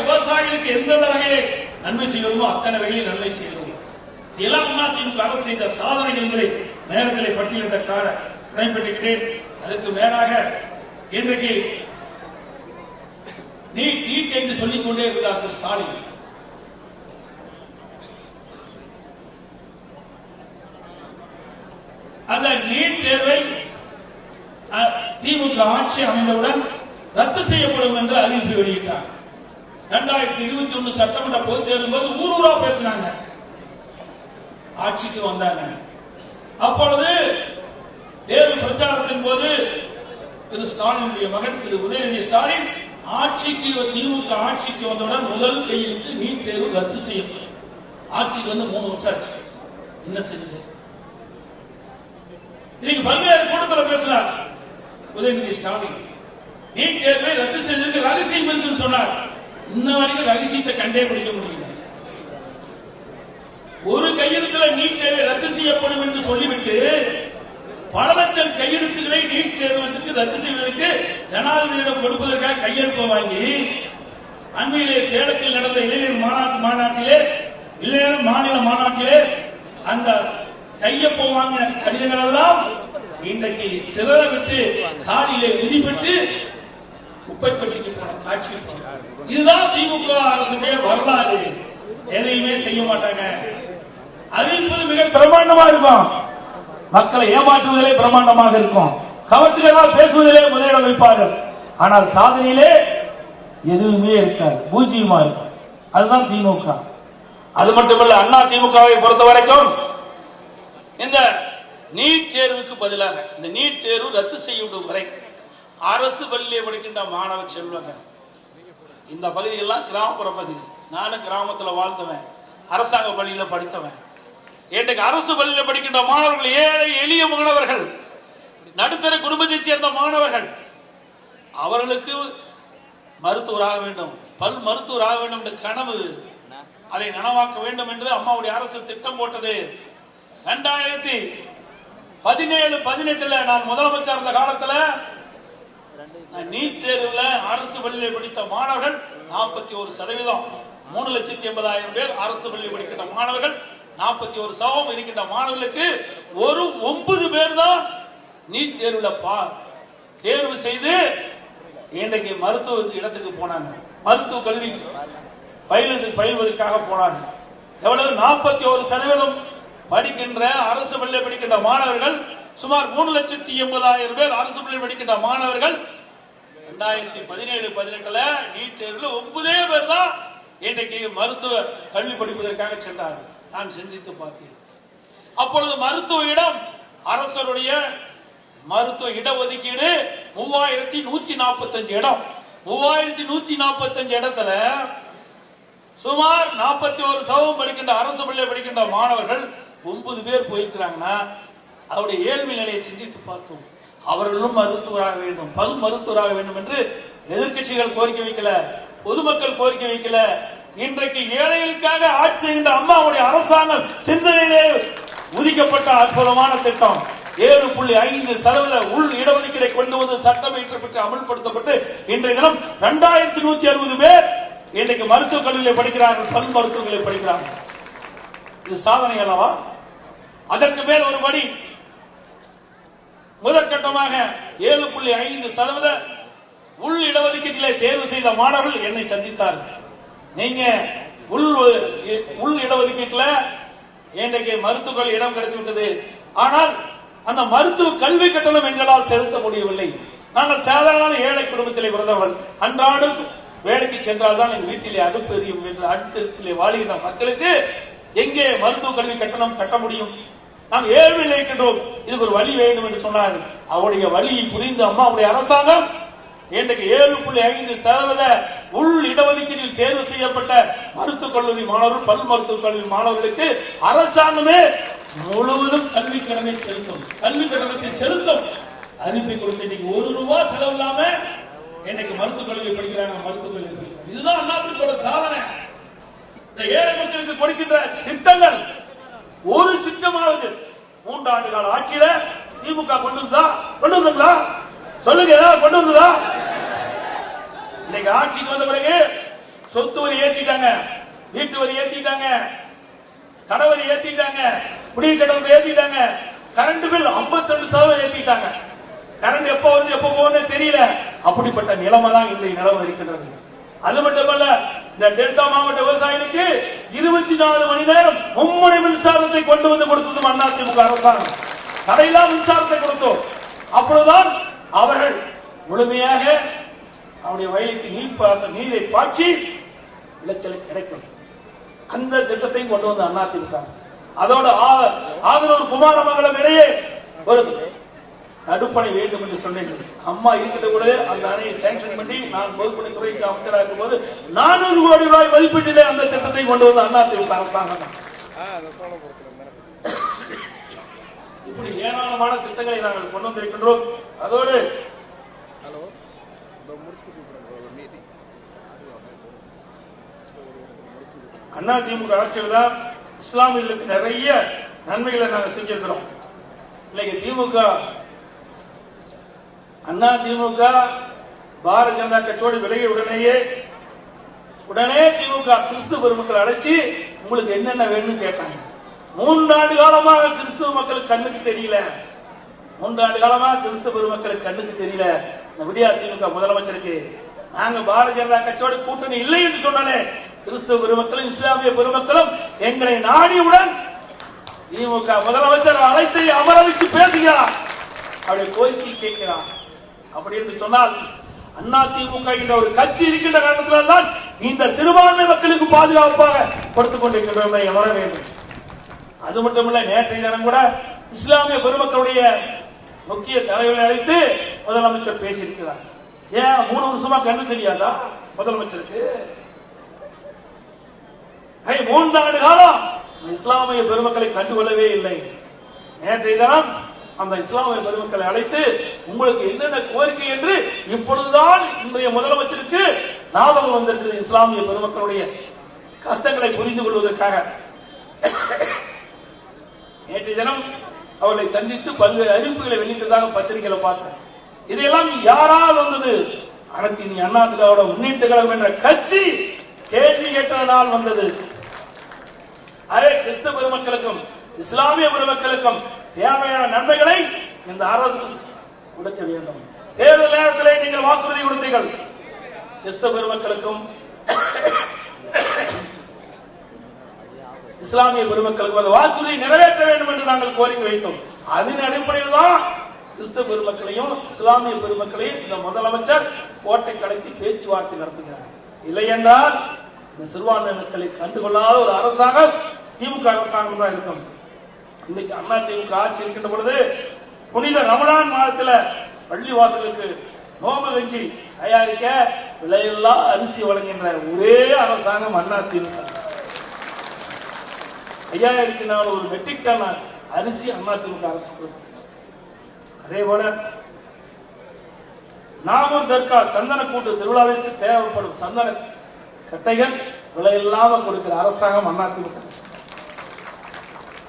விவசாயிகளுக்கு எந்தெந்த வகையிலே நன்மை செய்வதுமோ அத்தனை வகையில் நன்மை செய்தோம். இதெல்லாம் அதிமுக அரசு செய்த சாதனைகள் என்பதை நேரத்தில் பட்டியலிட்ட நடைபெற்றிருக்கிறேன். அதற்கு மேலாக இன்றைக்கு நீட் என்று சொல்லிக் கொண்டே இருக்கிறார் திரு ஸ்டாலின். அந்த நீட் தேர்வை திமுக ஆட்சி அமைந்தவுடன் ரத்து செய்யப்படும் என்று அறிவிப்பு வெளியிட்டார். 2021 சட்டமன்ற பொதுத் தேர்தலின் போது ஊரூரா பேசினாங்க. ஆட்சிக்கு வந்தாங்க. அப்பொழுது தேர்தல் பிரச்சாரத்தின் போது திரு ஸ்டாலினுடைய மகன் திரு உதயநிதி ஸ்டாலின் திமுக ஆட்சிக்கு வந்தவுடன் முதல் கையெழுத்து நீட் தேர்வு ரத்து செய்யப்படும். ஆட்சிக்கு வந்து 3 வருஷம் ஆச்சு. என்ன செஞ்சு இன்னைக்கு பல்வேறு கூட்டத்தில் பேசுறார் உதயநிதி ஸ்டாலின். நீட் தேர்வை ரத்து செய்ததற்கு ரகசியம் என்று சொன்னார். இன்ன வரைக்கும் ரகசியத்தை கண்டே பிடிக்க முடியல. ஒரு கையெழுத்தில் நீட் தேர்வை ரத்து செய்யப்படும் என்று சொல்லிவிட்டு பல லட்சம் கையெழுத்துக்களை நீட் தேர்வுக்கு ரத்து செய்வதற்கு ஜனாதிபதியிடம் கொடுப்பதற்காக கையெழுத்து வாங்கி அண்மையிலே சேலத்தில் நடந்த இளைஞர் மாநில மாநாட்டிலே அந்த கையொப்ப வாங்கின கடிதங்கள் எல்லாம் இன்றைக்கு சிதற விட்டு காலிலே விதிப்பட்டு குப்பை தொட்டிக்கு போன காட்சி. இதுதான் திமுக அரசுடைய வரலாறு. எதையுமே செய்ய மாட்டாங்க. அறிவிப்பது மிக பிரமாண்டமா இருக்கும். மக்களை ஏமாற்றுவதிலே பிரமாண்டமாக இருக்கும். கவர்ச்சிகளால் பேசுவதிலே முதலிடம் வைப்பார்கள். ஆனால் சாதனையிலே எதுவுமே இருக்காது, பூஜ்ஜியமா இருக்கும். அதுதான் திமுக. அது மட்டுமல்ல, அண்ணா திமுகவை பொறுத்த வரைக்கும் இந்த நீட் தேர்வுக்கு பதிலாக இந்த நீட் தேர்வு ரத்து செய்யப்படும் வரை அரசு பள்ளியை படிக்கின்ற மாணவ செல்வங்கள், இந்த பகுதியெல்லாம் கிராமப்புற பகுதி. நானும் கிராமத்தில் வாழ்ந்தவன், அரசாங்க பள்ளியில் படித்தவன். இன்றைக்கு அரசு பள்ளியில் படிக்கின்ற மாணவர்கள் ஏழை எளிய மாணவர்கள், நடுத்தர குடும்பத்தைச் சேர்ந்த மாணவர்கள், அவர்களுக்கு மருத்துவராக வேண்டும், பல் மருத்துவராக வேண்டும் என்ற கனவு, அதை நனவாக்க வேண்டும் என்று அம்மாவுடைய அரசு திட்டம் போட்டது. 2017-18 நான் முதலமைச்சர் இருந்த காலத்தில் நீட் தேர்வுல அரசு பள்ளியில் படித்த மாணவர்கள் 41%, 3,80,000 பேர் அரசு பள்ளியில் படிக்கின்ற மாணவர்கள் 41% இருக்கின்ற மாணவர்களுக்கு ஒரு 9 பேர் தான் நீட் தேர்வுல தேர்வு செய்து இன்றைக்கு மருத்துவ இடத்துக்கு போனாங்க. மருத்துவ கல்வி பயில்வதற்காக போனாங்க. எவ்வளவு? 41% படிக்கின்ற அரசு பள்ளியில் படிக்கின்ற மாணவர்கள் சுமார் 3,80,000 பேர் அரசு பள்ளியில் படிக்கின்ற மாணவர்கள் 2017-18 நீட் தேர்வில் 9 பேர் தான் இன்றைக்கு மருத்துவ கல்வி படிப்பதற்காக சென்றார்கள். நான் சிந்தித்து பார்த்தேன். அப்பொழுது மருத்துவ இடம், அரசருடைய மருத்துவ இடஒதுக்கீடு 3145 இடம். 3145 இடத்துல சுமார் 41% படிக்கின்ற அரசு பள்ளியில் படிக்கின்ற மாணவர்கள் 9 பேர் போயிருக்கிறாங்கன்னா அவருடைய ஏழ்மை நிலையை சிந்தித்து பார்த்தோம். அவர்களும் மருத்துவராக வேண்டும், பல் மருத்துவராக வேண்டும் என்று எதிர்கட்சிகள் கோரிக்கை வைக்கல, பொதுமக்கள் கோரிக்கை வைக்கல. இன்றைக்கு ஏழைகளுக்காக ஆட்சி செய்கின்ற அம்மாவுடைய அரசாங்கம் சிந்தனையிலே உதிக்கப்பட்ட அற்புதமான திட்டம் 7.5% உள் இடஒதுக்கீடை கொண்டு வந்து சட்டம் இயற்றப்பட்டு அமல்படுத்தப்பட்டு இன்றைய தினம் 2160 பேர் இன்றைக்கு மருத்துவக் கல்லூரியில் படிக்கிறார்கள், பல் மருத்துவர்களை படிக்கிறார்கள். இது சாதனை அல்லவா? அதற்கு மேல் ஒருபடி முதற்கட்டமாக 7.5% உள் இடஒதுக்கீட்டிலே தேர்வு செய்த மாணவர்கள் என்னை சந்தித்தார்கள். நீங்க உள் இடஒதுக்கீட்டில் இன்றைக்கு மருத்துவர்கள் இடம் கிடைத்து விட்டது, ஆனால் அந்த மருத்துவ கல்வி கட்டணம் எங்களால் செலுத்த முடியவில்லை. நாங்கள் சாதாரண ஏழை குடும்பத்திலே பிறந்தவர்கள், அன்றாடம் வேலைக்கு சென்றால் தான் எங்கள் வீட்டிலே அடுப்பு எரியும் என்று அடுத்த வாழுகின்ற மக்களுக்கு எங்கே மருத்துவ கல்வி கட்டணம் கட்ட முடியும்? நாம் ஏழ்மையில் இருக்கின்றோம், இதுக்கு ஒரு வழி வேண்டும் என்று சொன்னார்கள். அவருடைய வழியை புரிந்து அம்மாவுடைய அரசாங்கம் இன்றைக்கு 7.5% உள் இடஒதுக்கீட்டில் தேர்வு செய்யப்பட்ட மருத்துவக் கல்லூரி மாணவர்கள், பல் மருத்துவக் கல்லூரி மாணவர்களுக்கு அரசாங்கமே முழுவதும் கல்வி கடனை செலுத்தும், கல்வி கட்டணத்தை செலுத்தும் அறிவிப்பை கொடுத்து இன்னைக்கு ₹1 செலவு இல்லாம இன்னைக்கு மருத்துவக் கல்லூரி படிக்கிறாங்க. மருத்துவக் கல்லூரி இதுதான் அண்ணாதிமுக சாதனை. இந்த ஏழை மக்களுக்கு கொடுக்கின்ற திட்டங்கள் ஒரு திட்டமாவது 3 ஆண்டு கால ஆட்சியில திமுக கொண்டு வந்தா சொல்லுங்க, ஏதாவது கொண்டு வந்ததா? இன்னைக்கு ஆட்சிக்கு வந்த பிறகு சொத்து வரி ஏத்திட்டாங்க, வீட்டு வரி ஏத்திட்டாங்க, கடவரி ஏத்திட்டாங்க, குடிநீர் கட்டணத்தை ஏத்திட்டாங்க, கரண்ட் பில் 52% ஏத்திட்டாங்க. கரண்ட் எப்ப வருது எப்ப போகுதுன்னு தெரியல. அப்படிப்பட்ட நிலைமை தான் இன்றைய நிலவரம் இருக்கின்றது. அது மட்டுமல்ல, இந்த டெல்டா மாவட்ட விவசாயிகளுக்கு 24 மணி நேரம் மும்முனை மின்சாரத்தை கொண்டு வந்து கொடுத்தது அதிமுக அரசாங்கம். தடையில்லா மின்சாரத்தை கொடுத்தோம். அப்பொழுதுதான் அவர்கள் முழுமையாக அவருடைய வயலுக்கு நீரை பாய்ச்சி விளைச்சல் கிடைக்கும். அந்த திட்டத்தை கொண்டு வந்த அதிமுக அரசு. அதோட ஆதரவு குமாரமங்கலம் இடையே ஒரு தடுப்பணை வேண்டும் என்று சொன்னேன். அம்மா இருக்கின்ற கூட அந்த அணையை சாங்ஷன் பண்ணி நான் பொதுப்பணித்துறை அமைச்சராக இருக்கும் போது 400 கோடி ரூபாய் மதிப்பீட்டிலே அந்த திட்டத்தை கொண்டு வந்த அதிமுக அரசாங்கம். இப்படி ஏராளமான திட்டங்களை நாங்கள் கொண்டு வந்திருக்கின்றோம். அதோடு அதிமுக ஆட்சியில் தான் இஸ்லாமியர்களுக்கு நிறைய நன்மைகளை நாங்கள் செஞ்சிருக்கிறோம். இன்னைக்கு அதிமுக பாரதிய ஜனதா கட்சியோடு விலகிய உடனே திமுக கிறிஸ்துவ பெருமக்கள் அழைச்சி உங்களுக்கு என்னென்ன வேணும்னு கேட்டாங்க. 3 ஆண்டு காலமாக கிறிஸ்துவ மக்களுக்கு கண்ணுக்கு தெரியல. 3 ஆண்டு காலமாக கிறிஸ்துவ பெருமக்களுக்கு கண்ணுக்கு தெரியல. விடியா திமுக முதலமைச்சருக்கு நாங்க பாரதிய ஜனதா கட்சியோட கூட்டணி இல்லை என்று சொன்னாலே கிறிஸ்துவ பெருமக்களும் இஸ்லாமிய பெருமக்களும் எங்களை நாடியுடன் திமுக முதலமைச்சர் அழைத்து அமர வச்சு பேசுகிறார், அவருடைய கோரிக்கை கேட்கிறார். அப்படி என்று சொன்னால் அதிமுக என்ற ஒரு கட்சி இருக்கின்ற காரணத்தில்தான் இந்த சிறுபான்மை மக்களுக்கு பாதுகாப்பாக கொடுத்துக் கொண்டிருக்கின்றன அமர வேண்டும். அது மட்டுமல்ல, நேற்றைய தினம் கூட இஸ்லாமிய பெருமக்களுடைய முக்கிய தலைவர்களை அழைத்து முதலமைச்சர் பேசியிருக்கிறார். ஏன் 3 வருஷமா கண்ணு தெரியாதா முதலமைச்சருக்கு? 3 ஆண்டு காலம் இஸ்லாமிய பெருமக்களை கண்டுகொள்ளவே இல்லை. நேற்றைய தினம் அந்த இஸ்லாமிய பெருமக்களை அழைத்து உங்களுக்கு என்னென்ன கோரிக்கை என்று இப்பொழுதுதான் இன்றைய முதலமைச்சருக்கு ஞாபகம் வந்திருக்கிறது. இஸ்லாமிய பெருமக்களுடைய கஷ்டங்களை புரிந்து கொள்வதற்காக நேற்றைய தினம் அவர்களை சந்தித்து பல்வேறு அறிவிப்புகளை வெளியிட்டதாக பத்திரிகைகளை பார்த்தேன். இதையெல்லாம் யாரால் வந்தது? அனைத்து இந்திய அண்ணா திராவிட முன்னேற்ற கழகம் என்ற கட்சி கேள்வி கேட்டதனால் வந்தது. அதே கிறிஸ்தவ பெருமக்களுக்கும் இஸ்லாமிய பெருமக்களுக்கும் தேவையான நன்மைகளை இந்த அரசு கொடுக்க வேண்டும். தேர்தல் நேரத்திலே நீங்கள் வாக்குறுதி கொடுத்தீர்கள். கிறிஸ்தவ பெருமக்களுக்கும் இஸ்லாமிய பெருமக்களுக்கும் அந்த வாக்குறுதியை நிறைவேற்ற வேண்டும் என்று நாங்கள் கோரிக்கை வைத்தோம். அதன் அடிப்படையில் தான் கிறிஸ்தவ பெருமக்களையும் இஸ்லாமிய பெருமக்களையும் இந்த முதலமைச்சர் கோட்டை கலைத்து பேச்சுவார்த்தை நடத்துகிறார். இல்லை என்றால் இந்த சிறுபான்மை மக்களை கண்டுகொள்ளாத ஒரு அரசாங்கம் திமுக அரசாங்கம் தான் இருக்கும். இன்னைக்கு அதிமுக ஆட்சி இருக்கின்ற பொழுது புனித ரமலான் மாதத்தில் பள்ளி வாசலுக்கு நோம்பு கஞ்சி தயாரிக்க விலையில்லா அரிசி வழங்குகின்ற ஒரே அரசாங்கம் அதிமுக. 5400 மெட்ரிக் டன் அரிசி அதிமுக அரசு. அதே போல நாகூர் தர்கா சந்தன கூட்டு திருவிழாவிற்கு தேவைப்படும் சந்தன கட்டைகள் விலையில்லாமல் கொடுக்கிற அரசாங்கம் அதிமுக அரசு.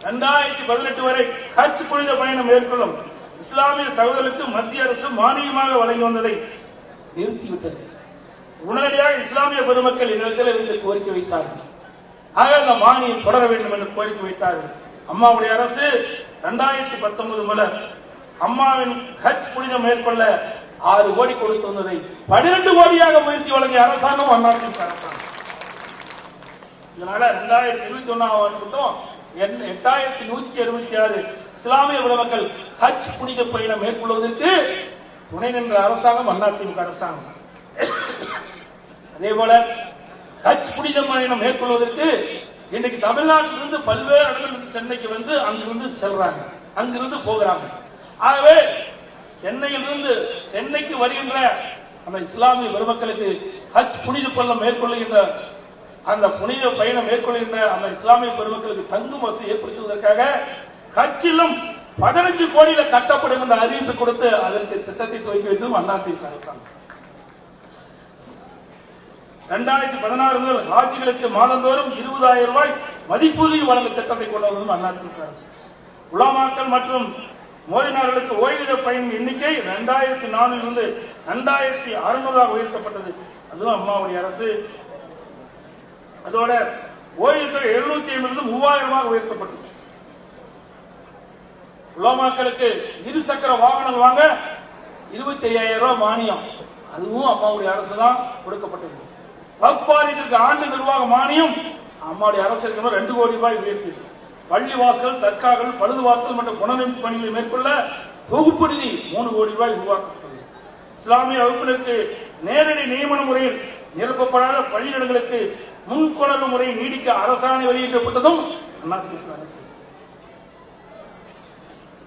2018 வரை ஹஜ் புனித பயணம் மேற்கொள்ளும் இஸ்லாமிய சகோதரர்களுக்கு மத்திய அரசு மானியமாக வழங்கி வந்ததை நிறுத்திவிட்டது. உடனடியாக இஸ்லாமிய பெருமக்கள் இடத்தில் இருந்து கோரிக்கை வைத்தார்கள். ஆக அந்த மானியம் தொடர வேண்டும் என்று கோரிக்கை வைத்தார்கள். அம்மாவுடைய அரசு 2019 முதல் அம்மாவின் ஹஜ் புனிதம் மேற்கொள்ள 6 கோடி கொடுத்து வந்ததை 12 கோடியாக உயர்த்தி வழங்கிய அரசாங்கம் அதிமுக அரசாங்கம். இதனால 2021 மட்டும் 8166 இஸ்லாமிய பெருமக்கள் ஹஜ் புனித பயணம் மேற்கொள்வதற்கு துணை நின்ற அரசாங்கம் அதிமுக அரசாங்கம். அதே போல ஹஜ் புனித பயணம் மேற்கொள்வதற்கு இன்னைக்கு தமிழ்நாட்டிலிருந்து பல்வேறு இடங்களிலிருந்து சென்னைக்கு வந்து அங்கிருந்து செல்றாங்க, அங்கிருந்து போகிறாங்க. ஆகவே சென்னைக்கு வருகின்ற அந்த இஸ்லாமிய பெருமக்களுக்கு ஹஜ் புனித பயணம் மேற்கொள்ளுகின்ற அந்த புனித பயணம் மேற்கொள்கின்ற அந்த இஸ்லாமிய பெருமக்களுக்கு தங்கும் வசதி ஏற்படுத்துவதற்காக ஹஜ்ஜிலும் 15 கோடியில கட்டப்படும் என்ற அறிவிப்பு கொடுத்து அதற்கு திட்டத்தை துவக்கி வைத்ததும் அதிமுக அரசாங்கம். 2016 முதல் ஹாஜிகளுக்கு மாதந்தோறும் 20,000 ரூபாய் மதிப்பூதியம் வழங்கும் திட்டத்தை கொண்டு வந்ததும் அதிமுக அரசு. உலமாக்கள் மற்றும் மோதினார்களுக்கு ஓய்வூதிய பயன் எண்ணிக்கை 2400 இருந்து 2600 உயர்த்தப்பட்டது. அதுவும் அம்மாவுடைய அரசு. அதோட ஓய்வூதிய 750 3000 உயர்த்தப்பட்டது. உலமாக்களுக்கு இருசக்கர வாகனங்கள் வாங்க 25,000 மானியம், அதுவும் அம்மாவுடைய அரசு தான் கொடுக்கப்பட்டது. வக்பாரியத்திற்கு ஆண்டு நிர்வாக மானியம் அம்மாவுடைய அரசு 2 கோடி ரூபாய் உயர்த்தியது. பள்ளி வாசல், தற்காகள், பழுதுவார்த்தல் மற்றும் புனரமைப்பு பணிகளை மேற்கொள்ள தொகுப்பு நிதி 3 கோடி ரூபாய் உருவாக்கப்பட்டது. இஸ்லாமிய வகுப்பினருக்கு நேரடி நியமன முறையில் நிரப்பப்படாத பணியிடங்களுக்கு முன்கொணர்வு முறை நீடிக்க அரசாணை வெளியிடப்பட்டதும் அதிமுக அரசு.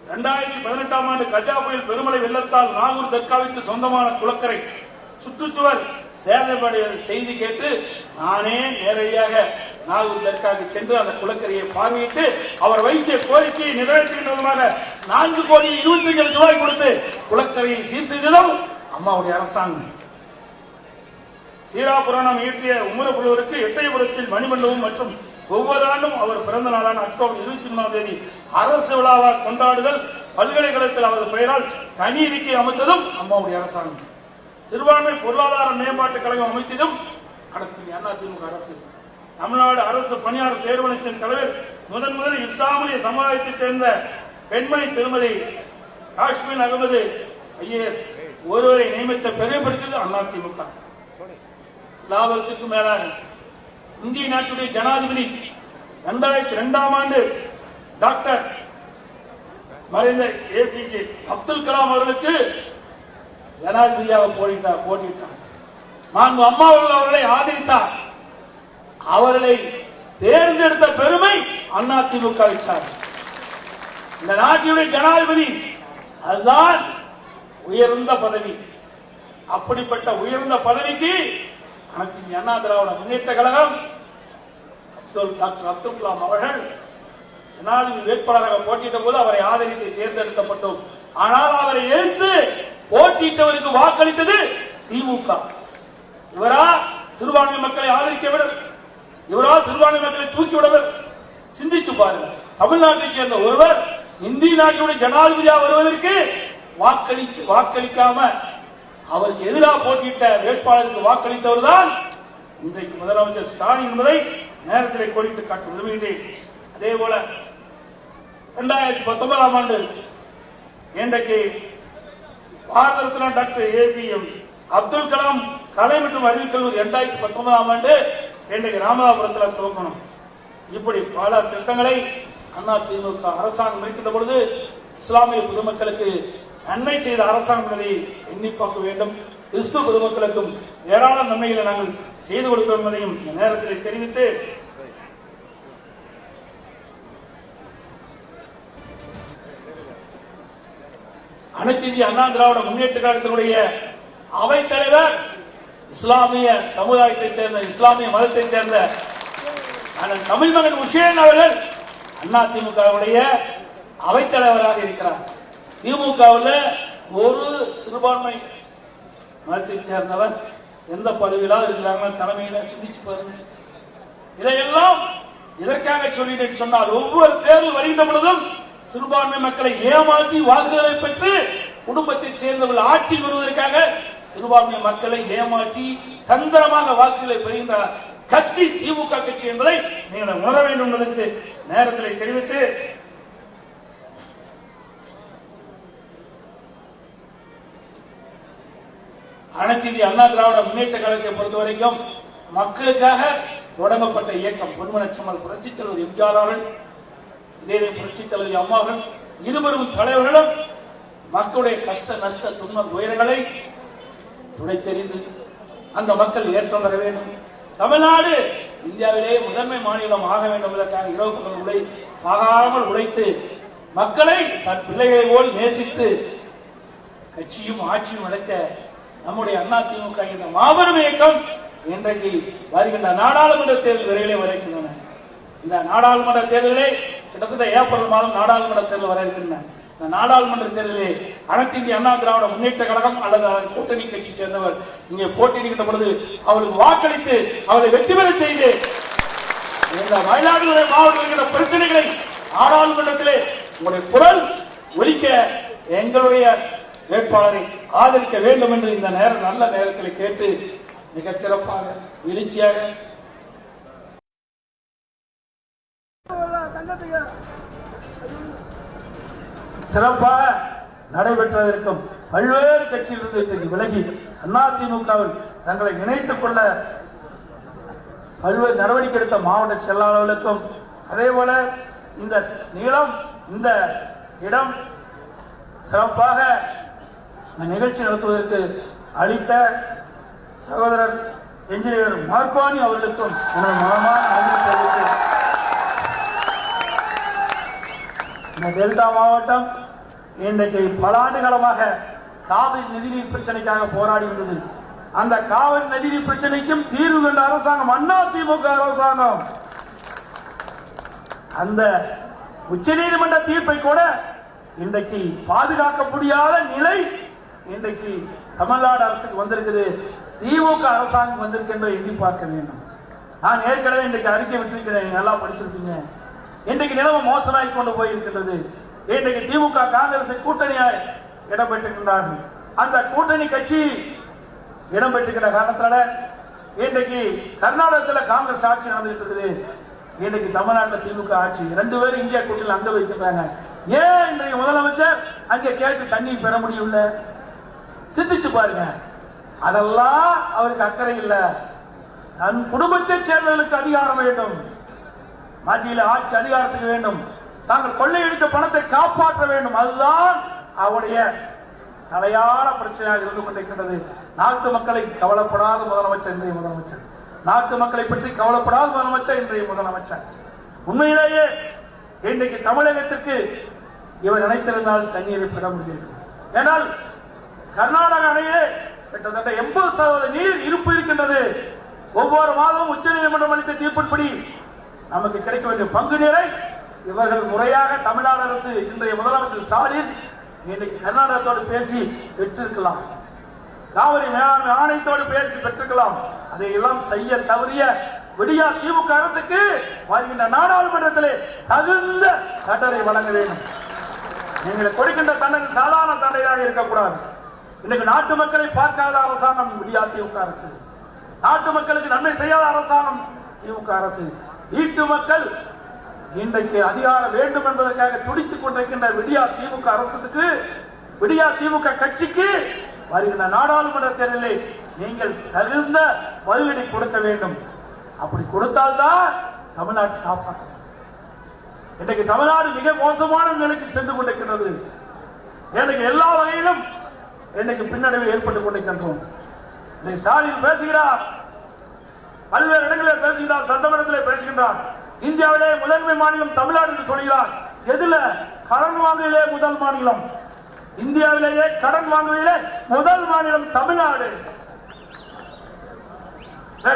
2018 ஆண்டு கஜா புயல் பெருமழை வெள்ளத்தால் நாகூர் தர்காவிற்கு சொந்தமான குளக்கரை சுற்றுச்சுவர் சேதமடைந்த செய்தி கேட்டு நானே நேரடியாக நாகூர் தர்காவுக்கு சென்று அந்த குளக்கரையை பார்வையிட்டு அவர் வைத்த கோரிக்கையை நிறைவேற்றுகின்றதுமாக 4 கோடி 25 லட்சம் ரூபாய் கொடுத்து குளக்கரையை சீர் செய்ததும் அம்மாவுடைய அரசாங்கம். சீரா புராணம் இயற்றிய உமர புலவருக்கு எட்டயபுரத்தில் மணிமண்டபம் மற்றும் ஒவ்வொரு ஆண்டும் அவர் பிறந்த நாளான அக்டோபர் 23 அரசு விழாவாக கொண்டாடுதல், பல்கலைக்கழகத்தில் அவரது பெயரால் தனி இருக்கை அமைத்ததும் அம்மாவுடைய அரசாங்கம். சிறுபான்மை பொருளாதார மேம்பாட்டுக் கழகம் அமைத்ததும் அதிமுக அரசு. தமிழ்நாடு அரசு பணியாளர் தேர்வனத்தின் தலைவர் முதன் இஸ்லாமிய சமுதாயத்தைச் சேர்ந்த பெண்மணி திருமதி காஷ்மீர் அகமது IAS ஒருவரை நியமித்த பெருமைப்படுத்தியது அதிமுக. லாபத்திற்கு மேலாக இந்திய நாட்டுடைய ஜனாதிபதி 2002 ஆண்டு டாக்டர் மறைந்த APJ அப்துல் கலாம் அவர்களுக்கு ஜனாதிபதியாக போட்டியிட்டார். மாண்பு அம்மா அவர்களை ஆதரித்தார். அவர்களை தேர்ந்தெடுத்த பெருமை அதிமுக சார். இந்த நாட்டினுடைய ஜனாதிபதி அதுதான் உயர்ந்த பதவி. அப்படிப்பட்ட உயர்ந்த பதவிக்கு அண்ணா திராவிட முன்னேற்ற கழகம் டாக்டர் அப்துல் கலாம் அவர்கள் ஜனாதிபதி வேட்பாளராக போட்டியிட்ட போது அவரை ஆதரித்து தேர்ந்தெடுக்கப்பட்டோம். ஆனால் அவரை எதிர்த்து போட்டியிட்டவருக்கு வாக்களித்தது திமுக. இவரா சிறுபான்மை மக்களை ஆதரிக்கவர்? இவரா சிறுபான்மை மக்களை தூக்கிவிடவர்? சிந்திச்சு பாருங்க. தமிழ்நாட்டைச் சேர்ந்த ஒருவர் இந்திய நாட்டுடைய ஜனாதிபதியாக வருவதற்கு வாக்களிக்காம அவருக்கு எதிராக போட்டியிட்ட வேட்பாளருக்கு வாக்களித்தவர் தான் இன்றைக்கு முதலமைச்சர் ஸ்டாலின் என்பதை நேரத்தில் கோடிட்டு காட்ட விரும்புகின்றேன். அதே போல 2019 ஆண்டு இன்றைக்கு பாரத ரத்னா டாக்டர் APM அப்துல் கலாம் கலை மற்றும் அறிவியல் கல்லூரி 2019 ஆண்டு இன்றைக்கு ராமநாதபுரத்தில் துவக்கணும். இப்படி பல திட்டங்களை அதிமுக அரசாங்கம் இருக்கின்ற பொழுது இஸ்லாமிய பொதுமக்களுக்கு நன்மை செய்த அரசாங்கம் என்பதை எண்ணி பார்க்க வேண்டும். கிறிஸ்துவ பொதுமக்களுக்கும் ஏராளமான நன்மைகளை நாங்கள் செய்து கொடுக்கிறோம் என்பதையும் இந்த நேரத்தில் தெரிவித்து அனைத்து இந்திய அண்ணா திராவிட முன்னேற்ற கழகத்தினுடைய அவைத் தலைவர் இஸ்லாமிய சமுதாயத்தைச் சேர்ந்த இஸ்லாமிய மதத்தைச் சேர்ந்த தமிழ் மகன் உஷேன் அவர்கள் அதிமுகவுடைய அவைத் தலைவராக இருக்கிறார். திமுகவில் ஒரு சிறுபான்மை மதத்தை சேர்ந்தவர் எந்த பதவியிலாவது இருக்கிறாங்க தலைமையில சிந்திச்சு பாருங்க. இதையெல்லாம் எதற்காக சொல்லிட்டு சொன்னால் ஒவ்வொரு தேர்தல் வருகின்ற பொழுதும் சிறுபான்மை மக்களை ஏமாற்றி வாக்குகளை பெற்று குடும்பத்தைச் சேர்ந்தவர்கள் ஆட்சி வருவதற்காக சிறுபான்மை மக்களை ஏமாற்றி தந்திரமாக வாக்குகளை பெறுகின்ற கட்சி திமுக கட்சி என்பதை நீங்கள் உணர வேண்டும் என்பதற்கு நேரத்தில் தெரிவித்து அனைத்து இந்திய அண்ணா திராவிட முன்னேற்ற கழகத்தை பொறுத்தவரைக்கும் மக்களுக்காக தொடங்கப்பட்ட இயக்கம் பொன்மனச்செம்மல் புரட்சித் தலைவர் எம்ஜிஆர் அவர்கள், இதே புரட்சித் தலைவர் அம்மாவர்கள் இருவரும் தலைவர்களும் மக்களுடைய கஷ்ட நஷ்ட துன்ப துயரங்களை துடைத்தெறிந்து அந்த மக்கள் ஏற்றம் பெற வேண்டும். தமிழ்நாடு இந்தியாவிலேயே முதன்மை மாநிலம் ஆக வேண்டும் என்பதற்காக இரவு பகல் ஆகாமல் உழைத்து மக்களை தன் பிள்ளைகளை போல் நேசித்து கட்சியும் ஆட்சியும் அடைத்த நம்முடைய அதிமுக என்ற மாபெரும் இயக்கம் இன்றைக்கு வருகின்ற நாடாளுமன்ற தேர்தல் விரைவிலே வர இருக்கின்றன. இந்த நாடாளுமன்ற தேர்தலிலே கிட்டத்தட்ட ஏப்ரல் மாதம் நாடாளுமன்ற தேர்தல் வர இருக்கின்றன. இந்த நாடாளுமன்ற தேர்தலிலே அனைத்து இந்திய அண்ணா திராவிட முன்னேற்ற கழகம் அல்லது அதன் கூட்டணி கட்சி சேர்ந்தவர் இங்கே போட்டியிடுகின்ற பொழுது அவருக்கு வாக்களித்து அவரை வெற்றி பெற செய்து இந்த மயிலாடுதுறை மாவட்டத்தில் பிரச்சனைகளை நாடாளுமன்றத்திலே உங்களுடைய குரல் ஒழிக்க எங்களுடைய வேட்பாளரை ஆதரிக்க வேண்டும் என்று இந்த நல்ல நேரத்தில் கேட்டு மிகச் சிறப்பாக எழுச்சியாக சிறப்பாக நடைபெற்றதற்கும் பல்வேறு கட்சியிலிருந்து விலகி அதிமுகவில் தங்களை இணைத்துக் கொள்ள பல்வேறு நடவடிக்கை எடுத்த மாவட்ட செயலாளர்களுக்கும் அதேபோல இந்த நீளம் இந்த இடம் சிறப்பாக நிகழ்ச்சி நடத்துவதற்கு அளித்த சகோதரர் என்ஜினியர் மார்க்வானி அவர்களுக்கும் மனமான நன்றி தெரிவித்து இந்த டெல்டா மாவட்டம் இன்றைக்கு பல ஆண்டு காலமாக காவிரி நதிநீர் பிரச்சனைக்காக போராடி இருந்தது. அந்த காவிரி நதிநீர் பிரச்சனைக்கும் தீர்வு கண்ட அரசாங்கம் அதிமுக அரசாங்கம். அந்த உச்சநீதிமன்ற தீர்ப்பை கூட இன்றைக்கு பாதுகாக்க முடியாத நிலை இன்றைக்கு தமிழ்நாடு அரசுக்கு வந்திருக்குது. திமுக அரசாங்கம் வந்திருக்கின்ற எண்ணி பார்க்க வேண்டும். நான் ஏற்கனவே இன்றைக்கு அறிக்கை விட்டிருக்கிறேன், நல்லா படிச்சிருக்கீங்க. இன்றைக்கு நிலைமை மோசமாகி கொண்டு போயிருக்கின்றது. இன்றைக்கு திமுக காங்கிரஸ் கூட்டணியாய் இடம்பெற்றிருக்கின்றார்கள். அந்த கூட்டணி கட்சி இடம்பெற்றிருக்கிற காரணத்தால இன்றைக்கு கர்நாடகத்தில் காங்கிரஸ் ஆட்சி நடந்துட்டு இருக்குது. இன்றைக்கு தமிழ்நாட்டில் திமுக ஆட்சி. 2 பேரும் இந்தியா கூட்டணியில் அங்க வைக்கிறாங்க. ஏன் இன்றைக்கு முதலமைச்சர் அங்கே கேட்டு தண்ணீர் பெற முடியல? சிந்திச்சு பாருங்க. அதெல்லாம் அவருக்கு அக்கறை இல்லை. தன் குடும்பத்தை சேர்ந்தவர்களுக்கு அதிகாரம் வேண்டும், மத்தியில் ஆட்சி அதிகாரத்துக்கு வேண்டும், தாங்கள் கொள்ளையடித்த பணத்தை காப்பாற்ற வேண்டும். அதுதான் அவருடைய தலையான பிரச்சனையாக இருந்து கொண்டிருக்கின்றது. நாட்டு மக்களை கவலைப்படாத முதலமைச்சர் இன்றைய முதலமைச்சர், நாட்டு மக்களை பற்றி கவலைப்படாத முதலமைச்சர் இன்றைய முதலமைச்சர். உண்மையிலேயே இன்றைக்கு தமிழகத்திற்கு இவர் நினைத்திருந்தால் தண்ணீரை பெற முடியும். ஏனால் கர்நாடக அணையே கிட்டத்தட்ட 80% நீர் இருப்பு இருக்கின்றது. ஒவ்வொரு மாதமும் உச்சநீதிமன்றம் அளித்த தீர்ப்பின்படி நமக்கு கிடைக்க வேண்டிய பங்கு நீரை இவர்கள் முறையாக தமிழ்நாடு அரசு இன்றைய முதலமைச்சர் ஸ்டாலின் இன்றைக்கு கர்நாடகத்தோடு பேசி பெற்றிருக்கலாம், காவிரி மேலாண்மை ஆணையத்தோடு பேசி பெற்றிருக்கலாம். அதையெல்லாம் செய்ய தவறிய விடியா திமுக அரசுக்கு வருகின்ற நாடாளுமன்றத்திலே தகுந்த தண்டனை வழங்க வேண்டும். நீங்கள் கொடுக்கின்ற தண்டனை சாதாரண தண்டனையாக இருக்கக்கூடாது. இன்னைக்கு நாட்டு மக்களை பார்க்காத அரசாங்கம் விடியா திமுக அரசு, நாட்டு மக்களுக்கு நன்மை செய்யாத அரசாங்கம் திமுக அரசு. வீட்டு மக்கள் இன்றைக்கு அதிகாரம் வேண்டும் என்பதற்காக துடித்துக் கொண்டிருக்கின்ற விடியா திமுக அரசுக்கு, விடியா திமுக கட்சிக்கு வருகின்ற நாடாளுமன்ற தேர்தலில் நீங்கள் தகுந்த பதிலடி கொடுக்க வேண்டும். அப்படி கொடுத்தால்தான் தமிழ்நாட்டை காப்பாற்ற. இன்றைக்கு தமிழ்நாடு மிக மோசமான நிலைக்கு சென்று கொண்டிருக்கின்றது. எனக்கு எல்லா வகையிலும் இன்னைக்கு பின்னடைவு ஏற்பட்டுக் கொண்டிருக்கின்றோம். ஸ்டாலின் பேசுகிறார், பல்வேறு இடங்களில் பேசுகிறார், சட்டமன்றத்தில் பேசுகின்றார். இந்தியாவிலே முதன்மை மாநிலம் தமிழ்நாடு என்று சொல்கிறார். எதுல? கடன் வாங்குவதிலே முதல் மாநிலம். இந்தியாவிலேயே கடன் வாங்குவதிலே முதல் மாநிலம் தமிழ்நாடு.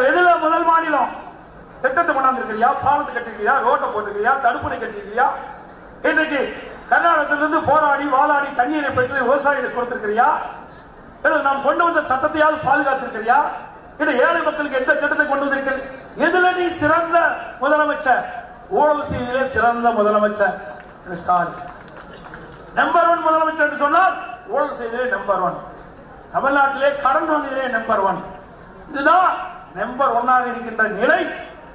எதுல முதல் மாநிலம்? திட்டத்தை கொண்டாந்துருக்கிறியா? பாலத்தை கட்டிருக்கியா? ரோட்டை போட்டிருக்கியா? தடுப்பணை கட்டிருக்கியா? இன்றைக்கு கர்நாடகத்திலிருந்து போராடி வாதாடி தண்ணீரை பெற்று விவசாயிகளுக்கு கொடுத்திருக்கிறியா? நாம் கொண்டு வந்த சட்டத்தையாவது பாதுகாத்திருக்கிறியா? ஏழை மக்களுக்கு எந்த திட்டத்தை கொண்டு வந்திருக்கிறது? எதுல நீ சிறந்த முதலமைச்சர்? ஊழல் செய்வதிலே சிறந்த முதலமைச்சர் ஸ்டாலின். நம்பர் 1 முதலமைச்சர் என்று சொன்னால் ஊழல் செய்வதிலே நம்பர் 1, தமிழ்நாட்டிலே கடன் வாங்குவதிலே நம்பர் 1. இதுதான் நம்பர் 1 இருக்கின்ற நிலை,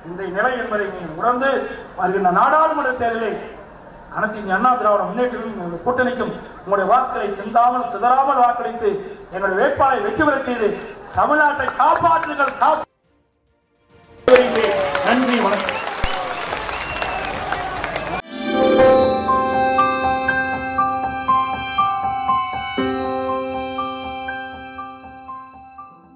இன்றைய நிலை என்பதை நீங்கள் உணர்ந்து வருகின்ற நாடாளுமன்ற தேர்தலில் அனைத்து இந்திய அண்ணா திராவிட முன்னேற்ற கூட்டணிக்கும் உங்களுடைய வாக்குகளை சிந்தாமல் சிதறாமல் வாக்களித்து எங்களுடைய வேட்பாளரை வெற்றி பெற செய்து தமிழ்நாட்டை காப்பாற்றுங்கள். நன்றி, வணக்கம்.